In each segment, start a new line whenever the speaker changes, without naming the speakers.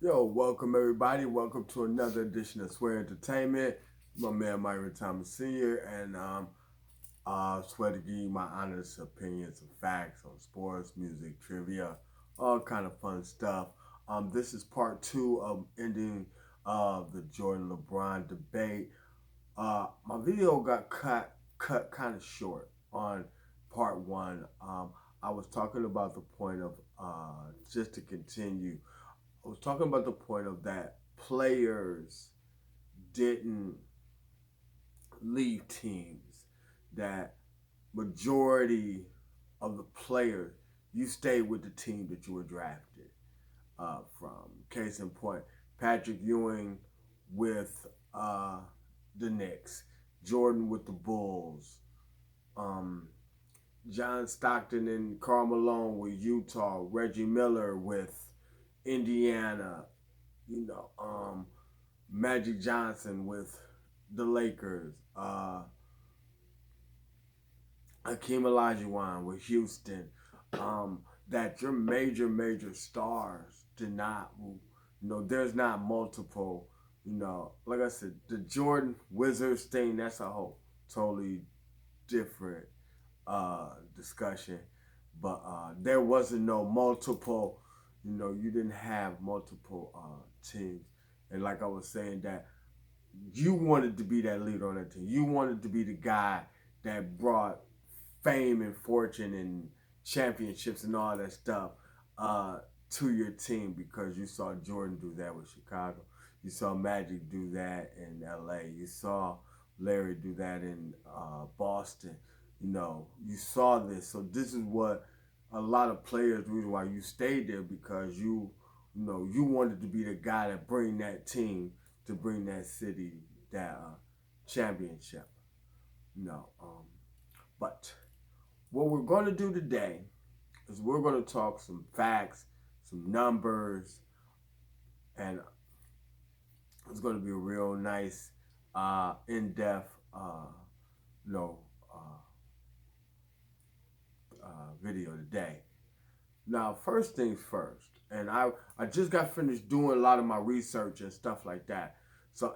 Yo, welcome everybody. Welcome to another edition of Swear Entertainment. My man Myron Thomas Sr. and swear to give you my honest opinions and facts on sports, music, trivia, all kind of fun stuff. This is part two of ending the Jordan LeBron debate. My video got cut kind of short on part one. I was talking about the point of just to continue. I was talking about the point of that players didn't leave teams. That majority of the players, you stayed with the team that you were drafted from. Case in point, Patrick Ewing with the Knicks, Jordan with the Bulls, um, John Stockton and Karl Malone with Utah, Reggie Miller with Indiana, Magic Johnson with the Lakers, Hakeem Olajuwon with Houston, that your major stars did not, there's not multiple, like I said, the Jordan Wizards thing, that's a whole totally different discussion. But there wasn't no multiple, you didn't have multiple teams. And like I was saying, that you wanted to be that leader on that team. You wanted to be the guy that brought fame and fortune and championships and all that stuff to your team because you saw Jordan do that with Chicago. You saw Magic do that in LA. You saw Larry do that in Boston. You saw this. So this is what a lot of players, the reason why you stayed there because you wanted to be the guy that bring that team to bring that city that championship. No, but what we're going to do today is we're going to talk some facts, some numbers, and it's going to be a real nice, in-depth, you know, video today. Now, first things first, and I just got finished doing a lot of my research and stuff like that. So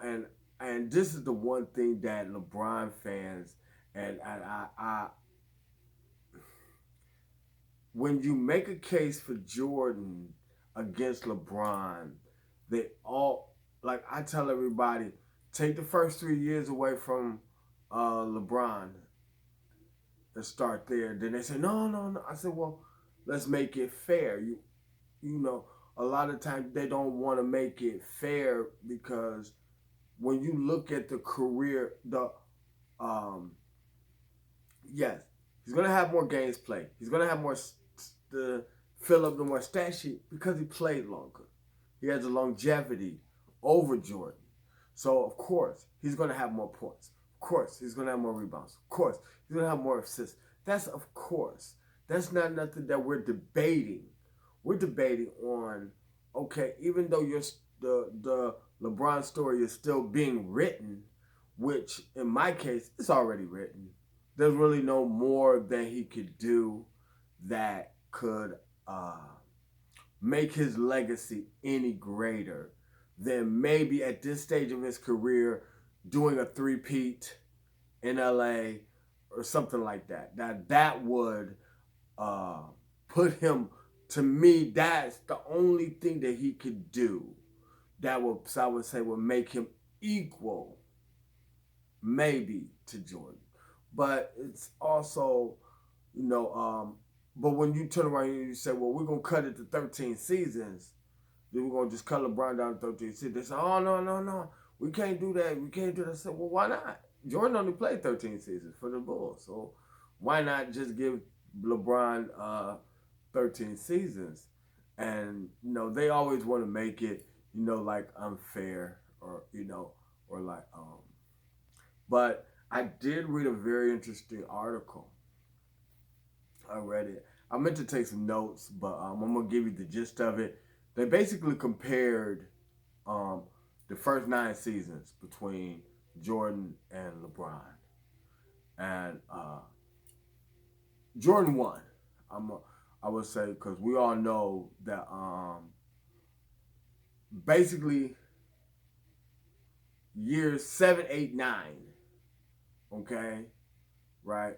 and this is the one thing that LeBron fans and I when you make a case for Jordan against LeBron, they all, like I tell everybody, take the first 3 years away from LeBron and start there. Then they say no. I said, well, let's make it fair. You know, a lot of times they don't want to make it fair because when you look at the career, um yes, he's gonna have more games played. He's gonna have more to fill up the more stat sheet because he played longer. He has a longevity over Jordan. So of course he's gonna have more points. Of course he's gonna have more rebounds. Of course he's gonna have more assists. That's of course. That's not nothing that we're debating. We're debating on, okay, even though the LeBron story is still being written, which in my case it's already written. There's really no more that he could do that could make his legacy any greater than maybe at this stage of his career doing a three-peat in LA or something like that. That would uh, put him, to me, that's the only thing that he could do that would, so I would say, would make him equal maybe to Jordan. But it's also, you know, but when you turn around and you say, well, we're gonna cut it to 13 seasons, then we're gonna just cut LeBron down to 13 seasons. They say, oh no, we can't do that. We can't do that. I said, well, why not? Jordan only played 13 seasons for the Bulls, so why not just give LeBron 13 seasons? And they always want to make it, like unfair or or like but I did read a very interesting article. I read it. I meant to take some notes, but I'm gonna give you the gist of it. They basically compared um, the first 9 seasons between Jordan and LeBron, and Jordan won. I would say because we all know that basically years 7, 8, 9. Okay, right?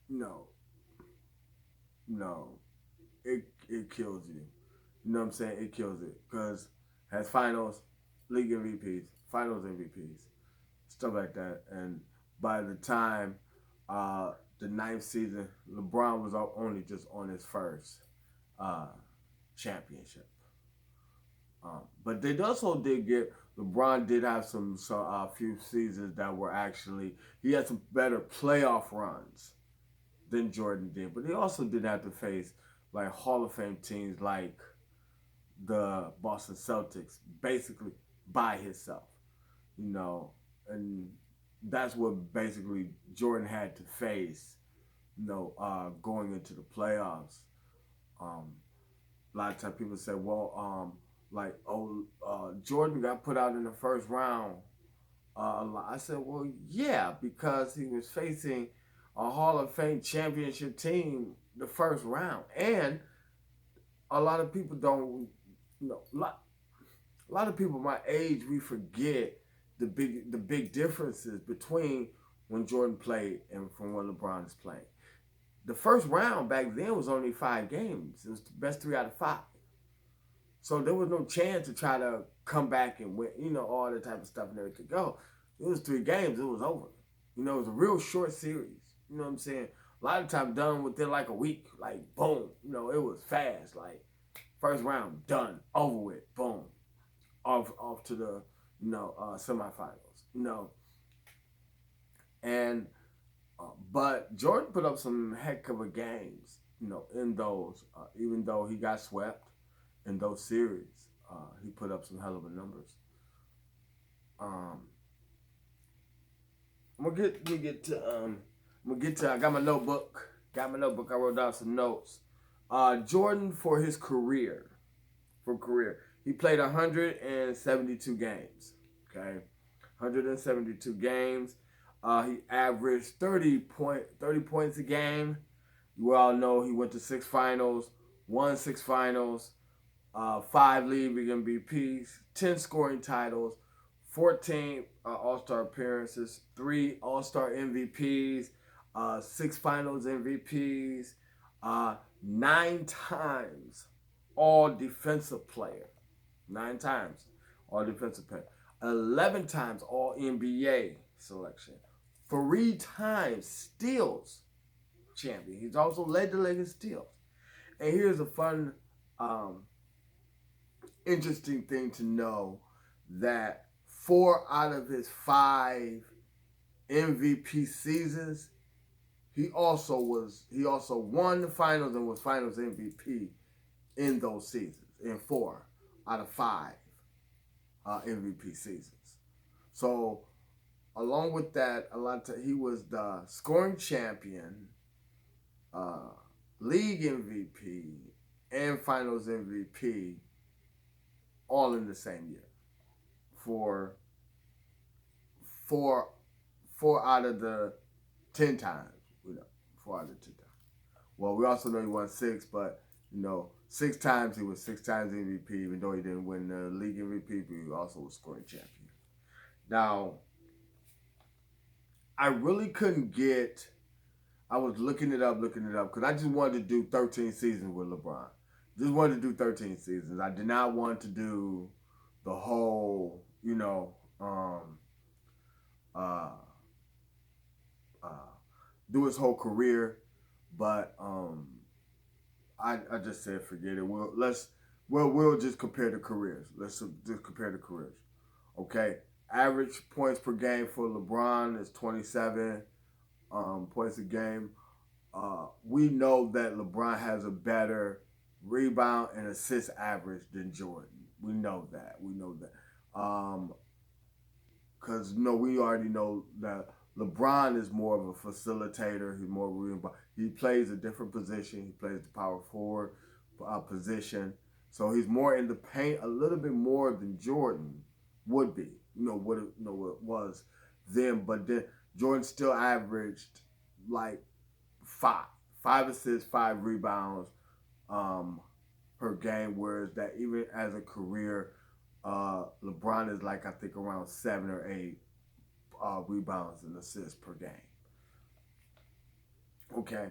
No, no, it kills you. You know what I'm saying? It kills it because has finals, league MVPs, finals MVPs, stuff like that. And by the time the ninth season, LeBron was only just on his first uh, championship. But they also did get LeBron did have some few seasons that were actually he had some better playoff runs than Jordan did. But he also did have to face like Hall of Fame teams like the Boston Celtics basically by himself, you know, and that's what basically Jordan had to face, going into the playoffs. Um, a lot of times people say, well, Jordan got put out in the first round. I said, well, yeah, because he was facing a Hall of Fame championship team the first round, and a lot of people don't, a lot of people my age we forget the big differences between when Jordan played and from when LeBron is playing. The first round back then was only 5 games. It was the best 3 out of 5. So there was no chance to try to come back and win, all that type of stuff and everything. Go. It was 3 games. It was over. It was a real short series. You know what I'm saying? A lot of times done within like a week. Like boom. It was fast. Like first round done, over with, boom, off to the semifinals. And but Jordan put up some heck of a games. In those, even though he got swept in those series, he put up some hell of a numbers. Um, I'm gonna get to. I got my notebook. I wrote down some notes. Jordan for his career. He played 172 games. Okay, 172 games. He averaged 30 points a game. You all know he went to 6 finals, won 6 finals, 5 league MVPs, 10 scoring titles, 14 All-Star appearances, 3 All-Star MVPs, 6 finals MVPs, 9 times All Defensive Player, 9 times All Defensive Player, 11 times All NBA selection, 3 times steals champion. He's also led the league in steals. And here's a fun, interesting thing to know that 4 out of his 5 MVP seasons, he also won the finals and was finals MVP in those seasons, in 4 out of 5 MVP seasons. So along with that, he was the scoring champion, league MVP, and finals MVP all in the same year for 4 out of the 10 times. 4 out of the 10 times. Well, we also know he won 6, but 6 times he was 6 times MVP, even though he didn't win the league MVP, but he also was scoring champion. Now, I really couldn't get. I was looking it up, because I just wanted to do 13 seasons with LeBron. Just wanted to do 13 seasons. I did not want to do the whole, do his whole career, but I just said forget it. We'll just compare the careers. Let's just compare the careers. Okay, average points per game for LeBron is 27 points a game. We know that LeBron has a better rebound and assist average than Jordan. We know that. Because we already know that LeBron is more of a facilitator. He's more rebound. He plays a different position. He plays the power forward position. So he's more in the paint a little bit more than Jordan would be. What it was then. But then Jordan still averaged like five assists, 5 rebounds per per game, whereas that even as a career, LeBron is like I think around 7 or 8 rebounds and assists per game. Okay.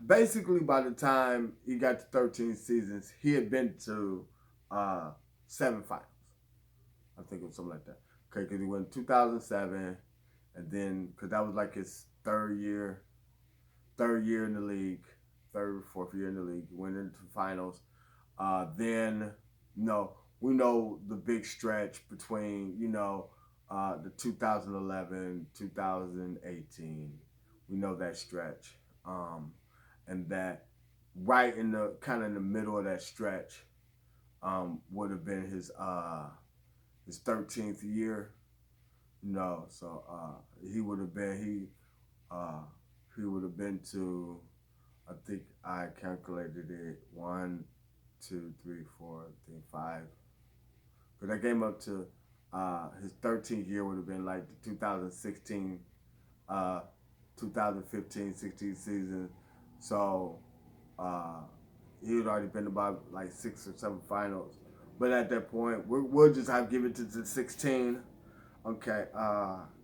Basically, by the time he got to 13 seasons, he had been to uh, 7 finals. I think it was something like that. Okay, because he went in 2007, and then because that was like his third year in the league, third, fourth year in the league, went into the finals. Then, we know the big stretch between, the 2011, 2018. We know that stretch. And that right in the kind of in the middle of that stretch would have been his 13th year. So he would have been he would have been to, I think I calculated it, 1, 2, 3, 4, I think 5. But that came up to his 13th year would have been like the 2016, 2015-16 season. So he had already been about like 6 or 7 finals. But at that point, we'll just have give it to the 16. Okay,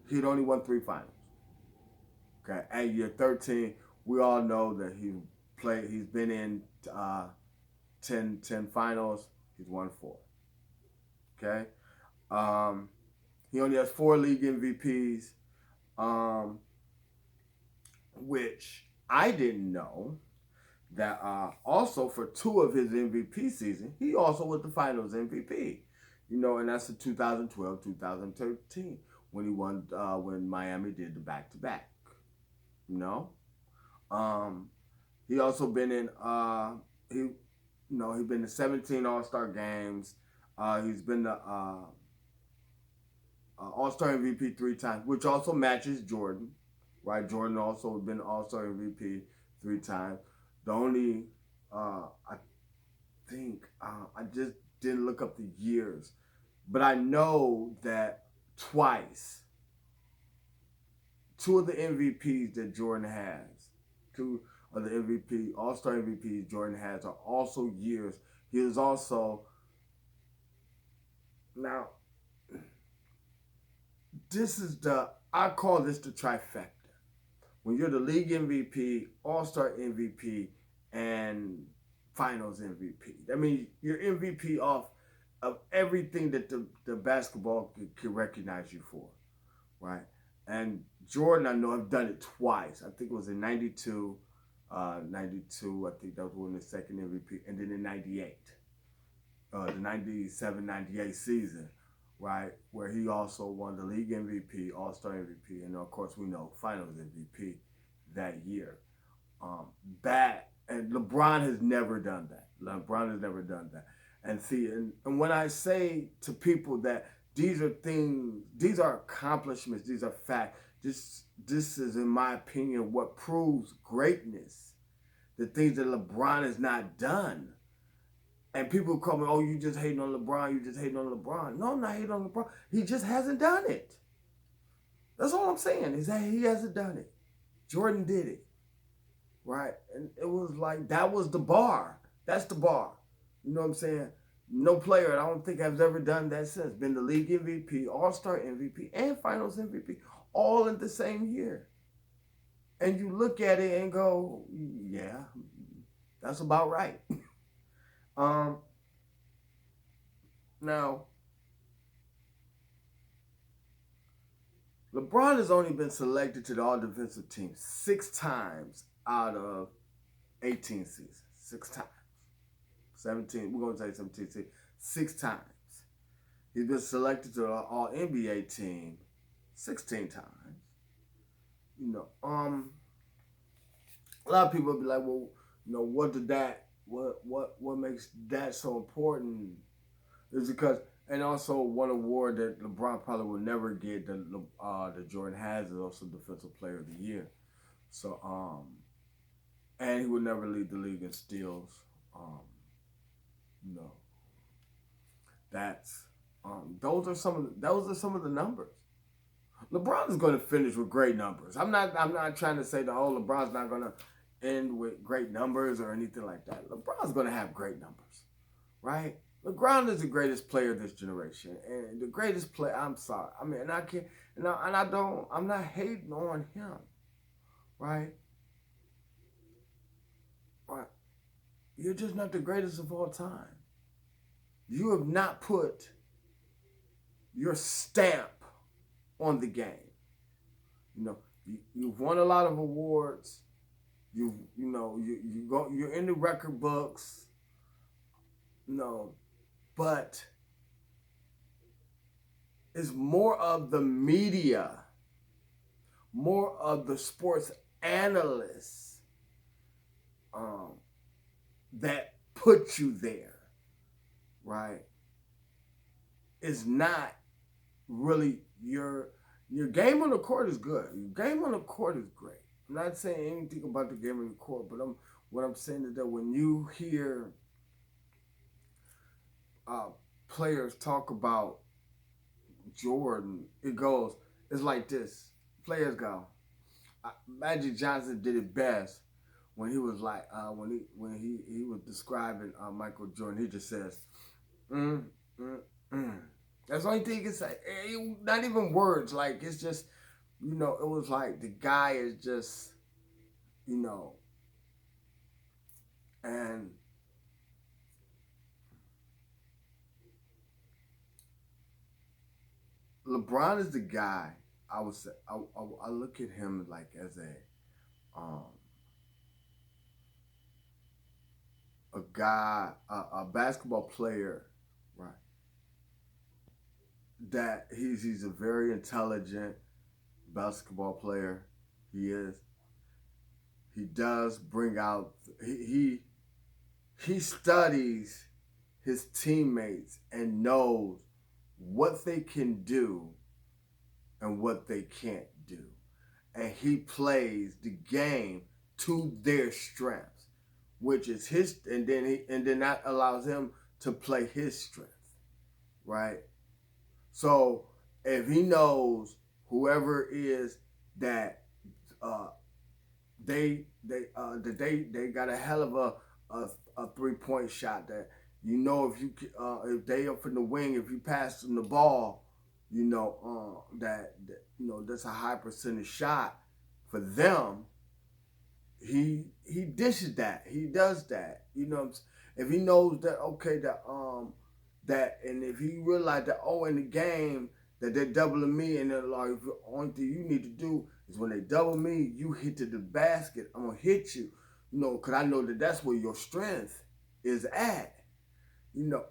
he'd only won 3 finals. Okay, at year 13, we all know that he's been in 10 finals. He's won 4. Okay, he only has 4 league MVPs, which I didn't know that also for 2 of his MVP season, he also was the Finals MVP. And that's the 2012, 2013 when he won when Miami did the back-to-back. He also been in he's been to 17 All-Star games. He's been the All-Star MVP 3 times, which also matches Jordan, right? Jordan also been All-Star MVP 3 times. The only, I think, I just didn't look up the years, but I know that twice, 2 of the MVPs that Jordan has, 2 of the All-Star MVPs Jordan has are also years. He is also, now, I call this the trifecta. When you're the league MVP, All-Star MVP, and Finals MVP. I mean, you're MVP of everything that the basketball can recognize you for, right? And Jordan, I know, I've done it twice. I think it was in 92, I think that was when the second MVP, and then in 98, the 97-98 season, right, where he also won the league MVP, All-Star MVP, and of course we know Finals MVP that year. And LeBron has never done that. And see, and when I say to people that these are things, these are accomplishments, these are facts, this is, in my opinion, what proves greatness. The things that LeBron has not done. And people call me, oh, you just hating on LeBron. No, I'm not hating on LeBron. He just hasn't done it. That's all I'm saying, is that he hasn't done it. Jordan did it. Right? And it was like, that was the bar. That's the bar. You know what I'm saying? No player, I don't think, has ever done that since. Been the league MVP, All-Star MVP, and Finals MVP, all in the same year. And you look at it and go, yeah, that's about right. Now, LeBron has only been selected to the all-defensive team 6 times out of 18 seasons. 6 times. 17, we're going to say 17 seasons. 6 times. He's been selected to the all-NBA team 16 times. A lot of people will be like, well, what makes that so important is because, and also one award that LeBron probably will never get that Jordan has is also Defensive Player of the Year. So, and he would never lead the league in steals. Those are some of the numbers. LeBron is going to finish with great numbers. I'm not trying to say that LeBron's not going to end with great numbers or anything like that. LeBron's going to have great numbers, right? LeBron is the greatest player of this generation, and the greatest player. I'm sorry, I mean, and I can't, and I don't. I'm not hating on him, right? Right? You're just not the greatest of all time. You have not put your stamp on the game. You've won a lot of awards. You're in the record books. But it's more of the media, more of the sports analysts that put you there, right? It's not really your game on the court is good. Your game on the court is great. I'm not saying anything about the game on the court, but what I'm saying is that when you hear players talk about Jordan, it's like this. Players go, Magic Johnson did it best when he was like, when he was describing Michael Jordan. He just says, mm, mm, mm. That's the only thing he can say. Not even words. Like, it's just, it was like the guy is just, and LeBron is the guy. I would say I look at him like as a guy, a basketball player, right? That he's a very intelligent basketball player. He is. He does bring out. He studies his teammates and knows what they can do and what they can't do, and he plays the game to their strengths, which is his, and then that allows him to play his strength, right? So if he knows whoever is that they got a hell of a 3-point shot, that if they up in the wing, if you pass them the ball, that's a high percentage shot for them. He dishes that. He does that. If he knows that, okay, that, and if he realized that, in the game that they're doubling me, and they're like, the only thing you need to do is when they double me, you hit to the basket. I'm gonna hit you, because I know that that's where your strength is at.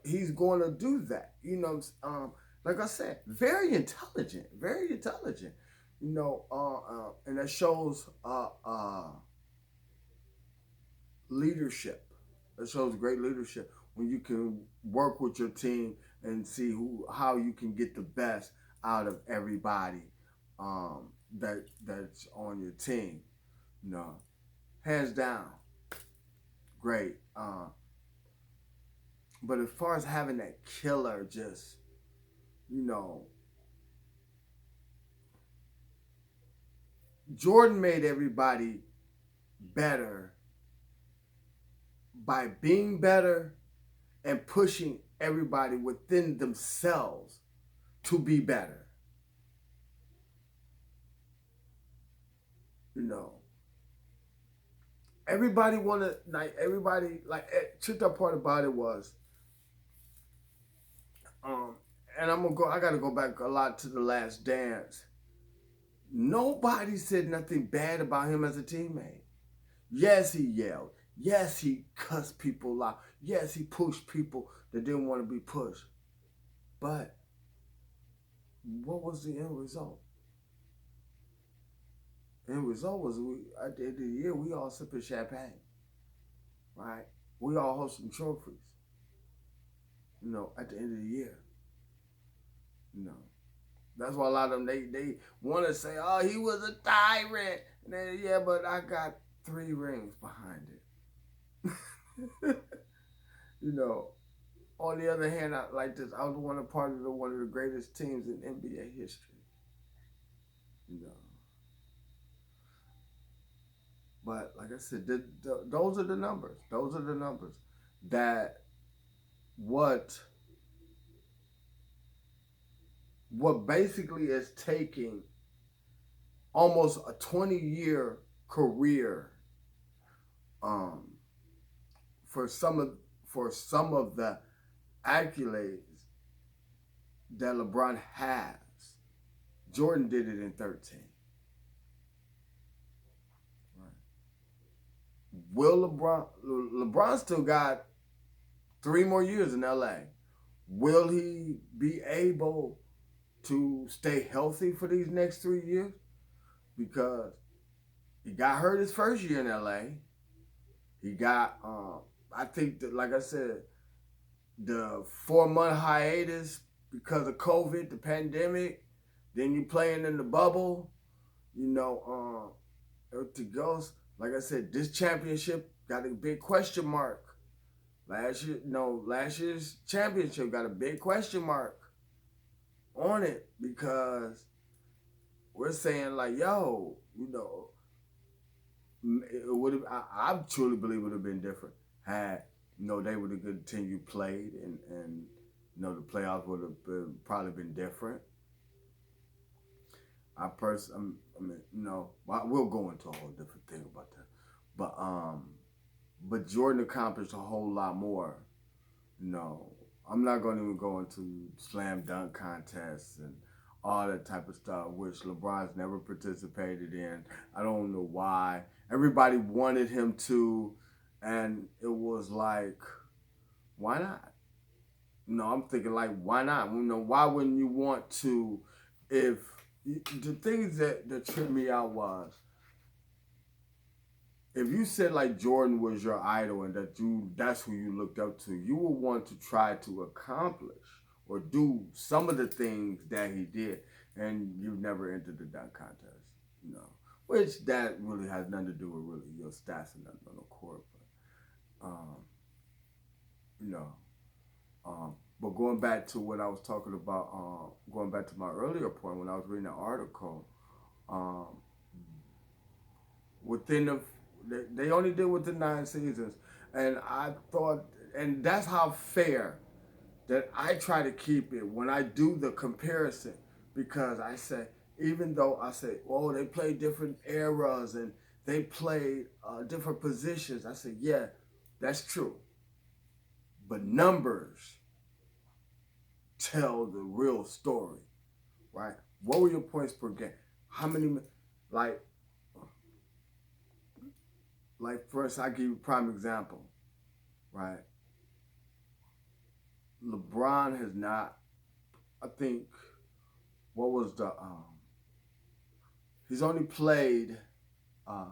He's going to do that. Like I said, very intelligent, very intelligent. And that shows leadership. That shows great leadership when you can work with your team and see how you can get the best out of everybody that's on your team. Hands down, great. But as far as having that killer, just Jordan made everybody better by being better and pushing everybody within themselves to be better. Everybody wanted, tricked up part about it was, and I gotta go back a lot to The Last Dance. Nobody said nothing bad about him as a teammate. Yes, he yelled. Yes, he cussed people out. Yes, he pushed people that didn't want to be pushed. But what was the end result? The end result was, at the end of the year, we all sipping champagne, right? We all hosting trophies, at the end of the year. That's why a lot of them, they want to say, oh, he was a tyrant. And then, yeah, but I got 3 rings behind it. On the other hand, I was one of the greatest teams in NBA history. But like I said, those are the numbers. Those are the numbers that what what basically is taking almost a 20-year career um, for some of the accolades that LeBron has. Jordan did it in 13. Right. Will LeBron still got 3 more years in LA? Will he be able to stay healthy for these next 3 years? Because he got hurt his first year in LA. He got, I think that, like I said, the 4 month hiatus because of COVID, the pandemic. Then you playing in the bubble, you know, to go. Like I said, this championship got a big question mark. Last year, no, last year's championship got a big question mark on it because we're saying like, yo, it would have. I truly believe it would have been different had they would have continued played and the playoffs would have probably been different. I mean, we'll go into a whole different thing about that, but Jordan accomplished a whole lot more. No, I'm not going to even go into slam dunk contests and all that type of stuff, which LeBron's never participated in. I don't know why. Everybody wanted him to, and it was like, why not? I'm thinking like, why not? Why wouldn't you want to? If the things that tripped me out was if you said like Jordan was your idol and that's who you looked up to, you would want to try to accomplish or do some of the things that he did, and you've never entered the dunk contest, which that really has nothing to do with really your stats and nothing on the court, but you know, but going back to what I was talking about, going back to my earlier point when I was reading the article, um, within they only did within 9 seasons, and I thought, and that's how fair that I try to keep it when I do the comparison, because I say, even though I say, oh, they played different eras and they played different positions, I say, yeah, that's true, but numbers tell the real story, right? What were your points per game? How many, like first, I give you a prime example, right? LeBron has not, I think, what was he's only played uh,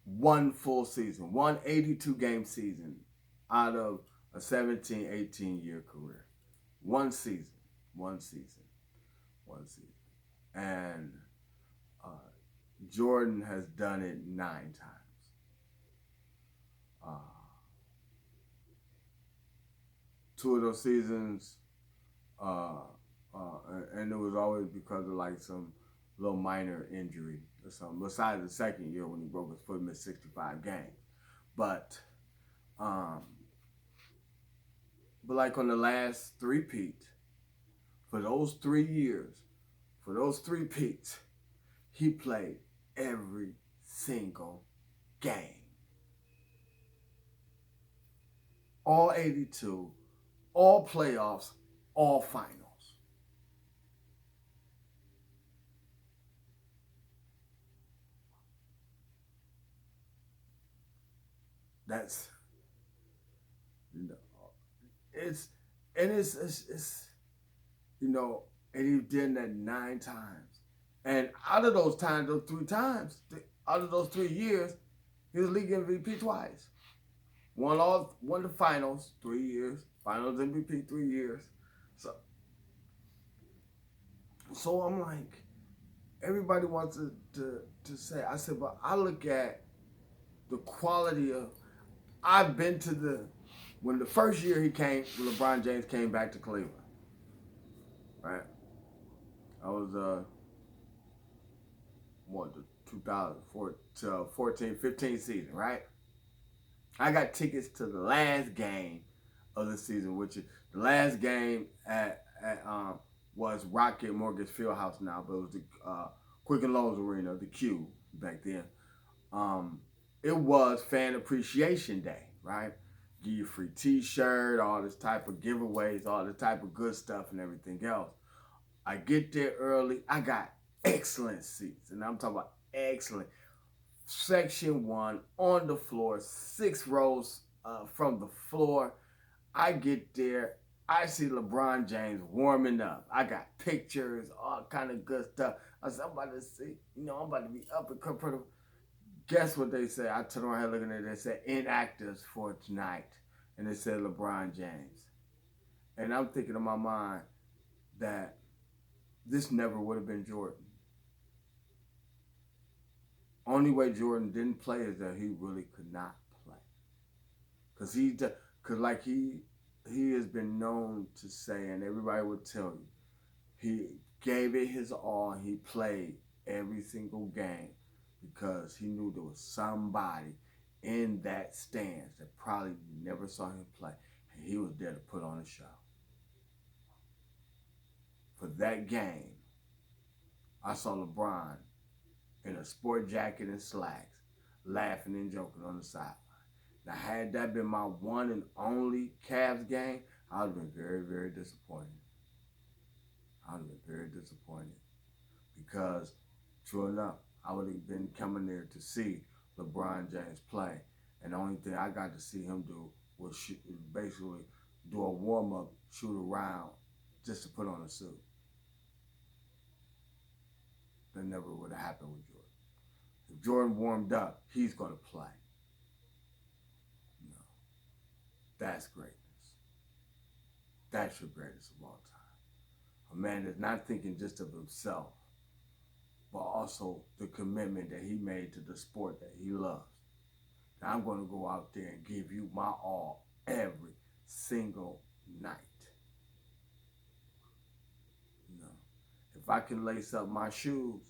one full season, one 82-game season out of a 17, 18-year career. One season, one season, one season. And uh, Jordan has done it 9 times. Uh, 2 of those seasons, uh, and it was always because of like some little minor injury or something. Besides the second year when he broke his foot, missed 65 games. But like on the last three-peat, for those 3 years, for those three-peats, he played every single game. All 82, all playoffs, all finals. That's, it's, and it's and he did that 9 times. And out of those times, those 3 times, out of those 3 years, he was league MVP twice. Won the finals 3 years, finals MVP 3 years. So I'm like, everybody wants to say. I said, but I look at the quality of. I've been to when the first year LeBron James came back to Cleveland. Right, I was 2000 2014, 15 season, right? I got tickets to the last game of the season, which is the last game at was Rocket Mortgage Fieldhouse now, but it was the Quicken Loans Arena, the Q back then. Um, it was Fan Appreciation Day, right? Give you a free T-shirt, all this type of giveaways, all this type of good stuff, and everything else. I get there early. I got excellent seats, and I'm talking about excellent. Section 1 on the floor, 6 rows from the floor. I get there. I see LeBron James warming up. I got pictures, all kind of good stuff. I said, I'm about to see, I'm about to be up and comfortable. Guess what they said? I turned around looking at it. They said inactives for tonight, and it said LeBron James. And I'm thinking in my mind that this never would have been Jordan. Only way Jordan didn't play is that he really could not play, cause he has been known to say, and everybody would tell you, he gave it his all. He played every single game because he knew there was somebody in that stands that probably never saw him play, and he was there to put on a show. For that game, I saw LeBron in a sport jacket and slacks, laughing and joking on the sideline. Now, had that been my one and only Cavs game, I would have been very, very disappointed. Because, true enough, I would have been coming there to see LeBron James play, and the only thing I got to see him do was basically do a warm-up, shoot around, just to put on a suit. That never would have happened with Jordan. If Jordan warmed up, he's going to play. No. That's greatness. That's your greatest of all time. A man that's not thinking just of himself, but also the commitment that he made to the sport that he loves. Now, I'm going to go out there and give you my all every single night. If I can lace up my shoes,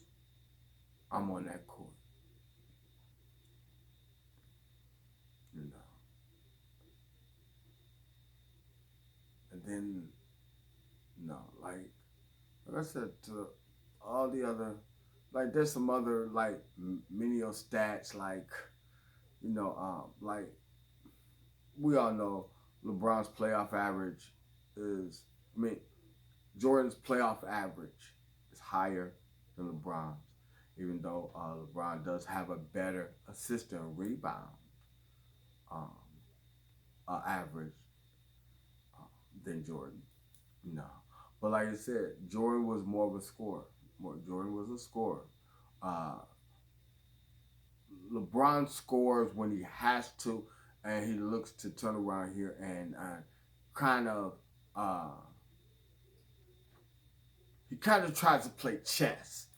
I'm on that court. And then, like I said, to all the other, like there's some other like menial stats, like, like we all know LeBron's playoff average is, Jordan's playoff average is higher than LeBron's, even though LeBron does have a better assist and rebound average than Jordan. But like I said, Jordan was more of a scorer. Jordan was a scorer. LeBron scores when he has to, and he looks to turn around here and he kind of tries to play chess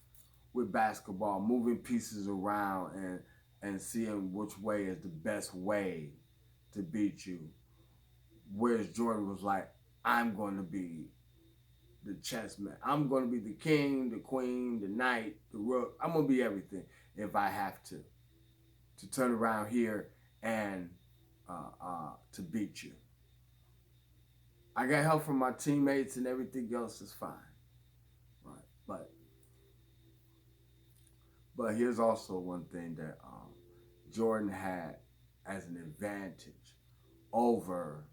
with basketball, moving pieces around and seeing which way is the best way to beat you. Whereas Jordan was like, I'm going to be the chess man. I'm going to be the king, the queen, the knight, the rook. I'm going to be everything if I have to turn around here and to beat you. I got help from my teammates and everything else is fine. Right? But here's also one thing that Jordan had as an advantage over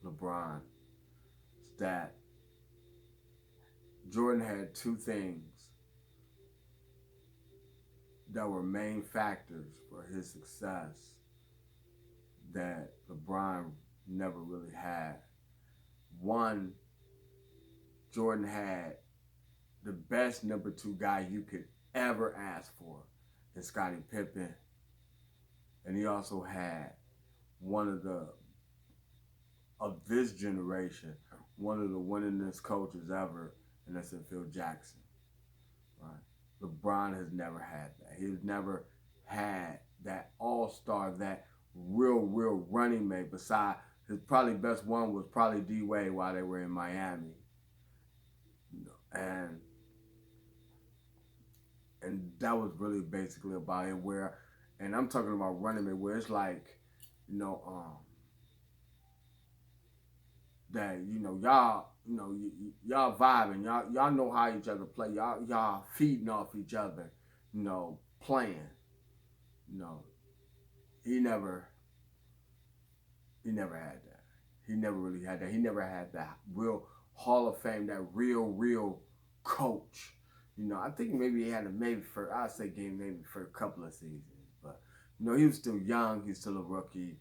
LeBron, is that Jordan had two things that were main factors for his success that LeBron never really had. One, Jordan had the best number 2 guy you could ever ask for in Scottie Pippen. And he also had one of this generation, one of the winningest coaches ever, and that's Phil Jackson. Right? LeBron has never had that. He's never had that all-star, that real running mate. Besides, his probably best one was probably D-Wade while they were in Miami. And And that was really basically about it. Where, and I'm talking about running it, where it's like, you know, that y'all, y'all vibing, y'all know how each other play, y'all feeding off each other, playing. You know, he never he never had that. He never really had that. He never had that real Hall of Fame, that real coach. I think maybe he had a maybe for I'd say game maybe for a couple of seasons, but he was still young. He's still a rookie.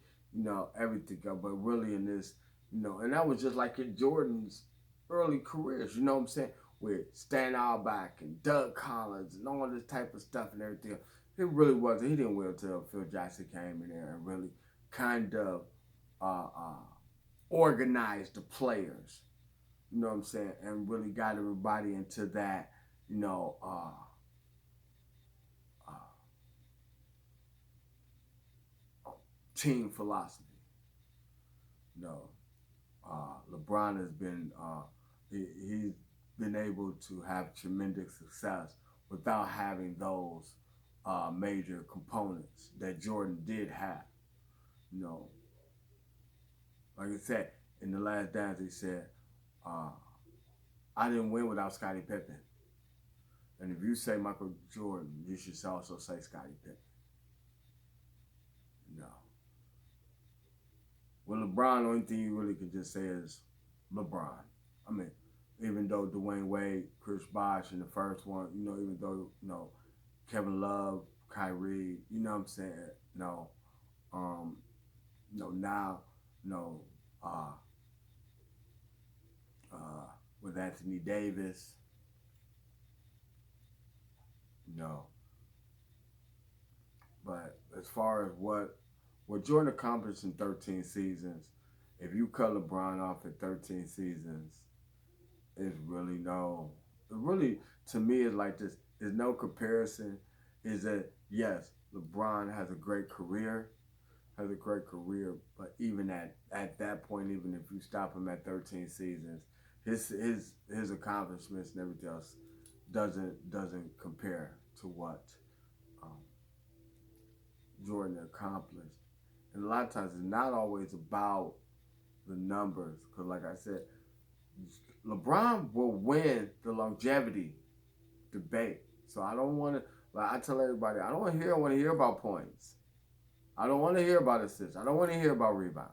Everything. But really in this, and that was just like in Jordan's early careers. You know what I'm saying? With Stan Auerbach and Doug Collins and all this type of stuff and everything. It really wasn't. He didn't wait until Phil Jackson came in there and really kind of uh, uh, organized the players. You know what I'm saying? And really got everybody into that, you know, uh, uh, team philosophy. You know, LeBron has been he's been able to have tremendous success without having those major components that Jordan did have. You know, like I said in the last dance, he said, uh, "I didn't win without Scottie Pippen." And if you say Michael Jordan, you should also say Scottie Pippen. No. With LeBron, the only thing you really could just say is LeBron. I mean, even though Dwayne Wade, Chris Bosh in the first one, even though, Kevin Love, Kyrie, you know what I'm saying? No. Um, now, no, uh, uh, with Anthony Davis, no. But as far as what Jordan accomplished in 13 seasons, if you cut LeBron off at 13 seasons, it's really no. It really, to me, is like this. There's no comparison. Is that yes, LeBron has a great career, but even at that point, even if you stop him at 13 seasons, his accomplishments and everything else doesn't compare to what um, Jordan accomplished. And a lot of times, it's not always about the numbers, because like I said, LeBron will win the longevity debate. So I don't want to. Like I tell everybody, I don't want to hear. I want to hear about points. I don't want to hear about assists. I don't want to hear about rebounds,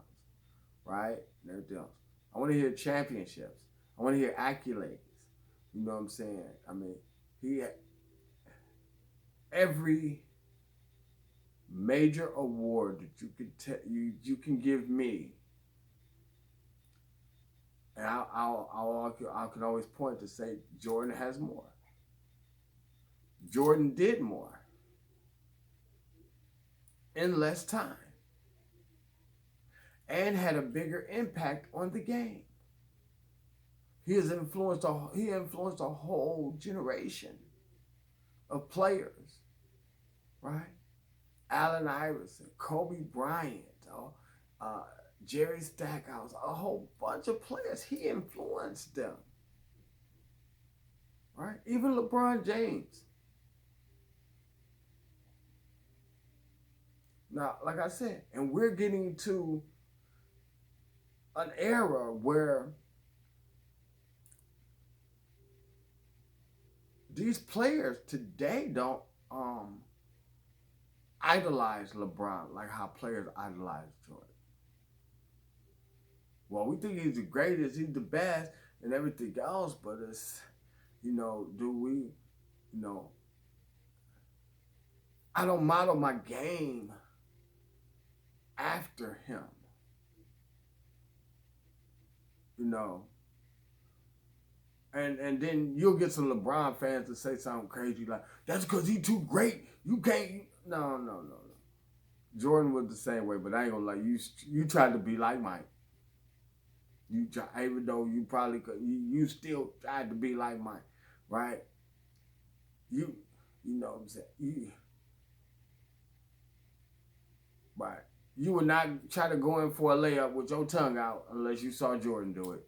right? And everything else. I want to hear championships. I want to hear accolades. You know what I'm saying? I mean, he every major award that you can give me, and I can always point to say Jordan has more. Jordan did more in less time and had a bigger impact on the game. He influenced a whole generation of players, right? Allen Iverson, Kobe Bryant, uh, Jerry Stackhouse, a whole bunch of players. He influenced them, right? Even LeBron James. Now, like I said, and we're getting to an era where these players today don't idolize LeBron like how players idolize Jordan. Well, we think he's the greatest, he's the best, and everything else, but it's, do we, I don't model my game after him, you know. And then you'll get some LeBron fans to say something crazy like, that's because he's too great. You can't. No. Jordan was the same way, but I ain't gonna lie. You tried to be like Mike. Even though you probably could, you still tried to be like Mike, right? You, you know what I'm saying? Right. You would not try to go in for a layup with your tongue out unless you saw Jordan do it.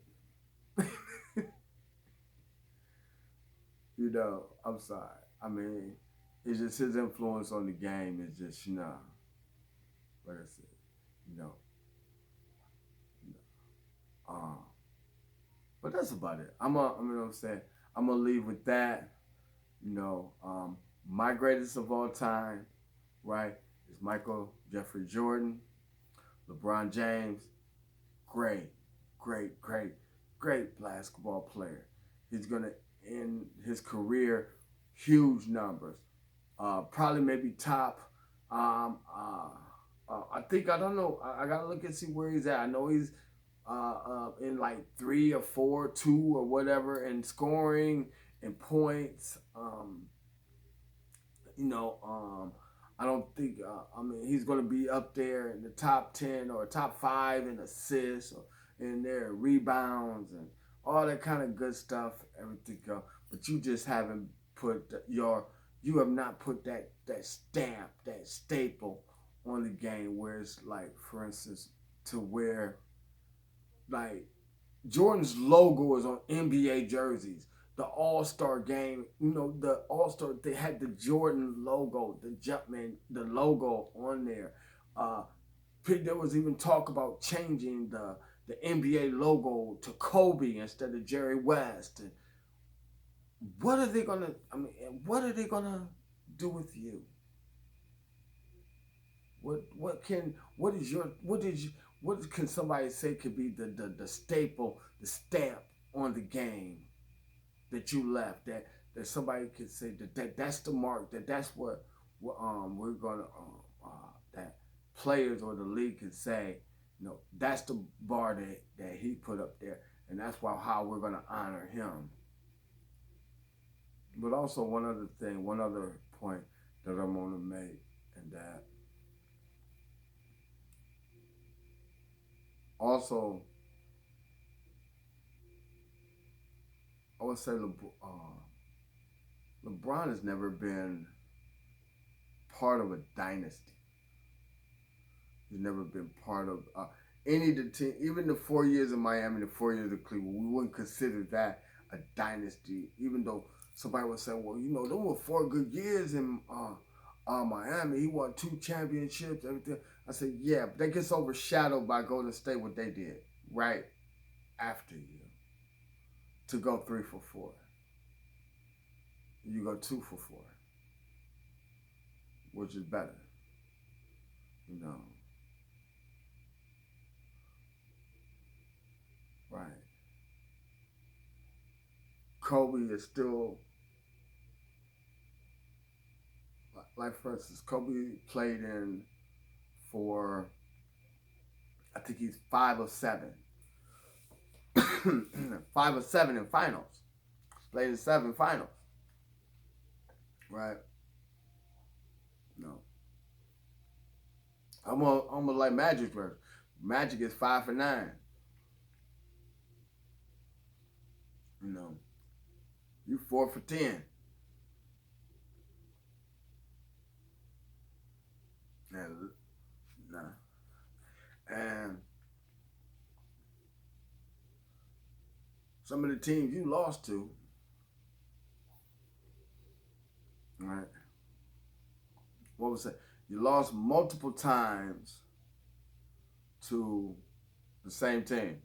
I'm sorry. I mean, it's just his influence on the game is just, like I said, you know, um, but that's about it. You know what I'm saying? I'm gonna leave with that. You know, my greatest of all time, right, is Michael Jeffrey Jordan, LeBron James. Great, great basketball player. He's gonna end his career huge numbers. Probably maybe top. Um, uh, I think I don't know. I gotta look and see where he's at. I know he's in like 3 or 4, 2 or whatever in scoring and points. You know, I don't think. I mean, he's going to be up there in the top 10 or top 5 in assists or in there rebounds and all that kind of good stuff. Everything go, but you just haven't put you have not put that stamp, that staple on the game where it's like, for instance, to where like Jordan's logo is on NBA jerseys. The All Star game, the All Star, they had the Jordan logo, the Jumpman, the logo on there. Uh, there was even talk about changing the NBA logo to Kobe instead of Jerry West. And what are they gonna? I mean, what are they gonna do with you? What can somebody say could be the staple, the stamp on the game that you left, that somebody could say that's the mark, that's what we're gonna that players or the league can say, that's the bar that he put up there, and that's how we're gonna honor him. But also one other point that I'm gonna make, and that also I would say LeBron has never been part of a dynasty. He's never been part of any of the team, even the 4 years of Miami, the 4 years of Cleveland. We wouldn't consider that a dynasty, even though somebody would say, well, there were 4 good years in Miami. He won 2 championships, everything. I said, yeah, but that gets overshadowed by Golden State, what they did right after you to go 3 for 4. You go 2 for 4, which is better, you know. Right. Kobe is still, like for instance, Kobe played in for, I think he's 5 of 7. 5 of 7 in finals. Played in 7 finals. Right? No. I'm gonna like Magic's version. Magic is 5 for 9. You know. You 4 for 10. And nah. And some of the teams you lost to, right? What was it? You lost multiple times to the same team.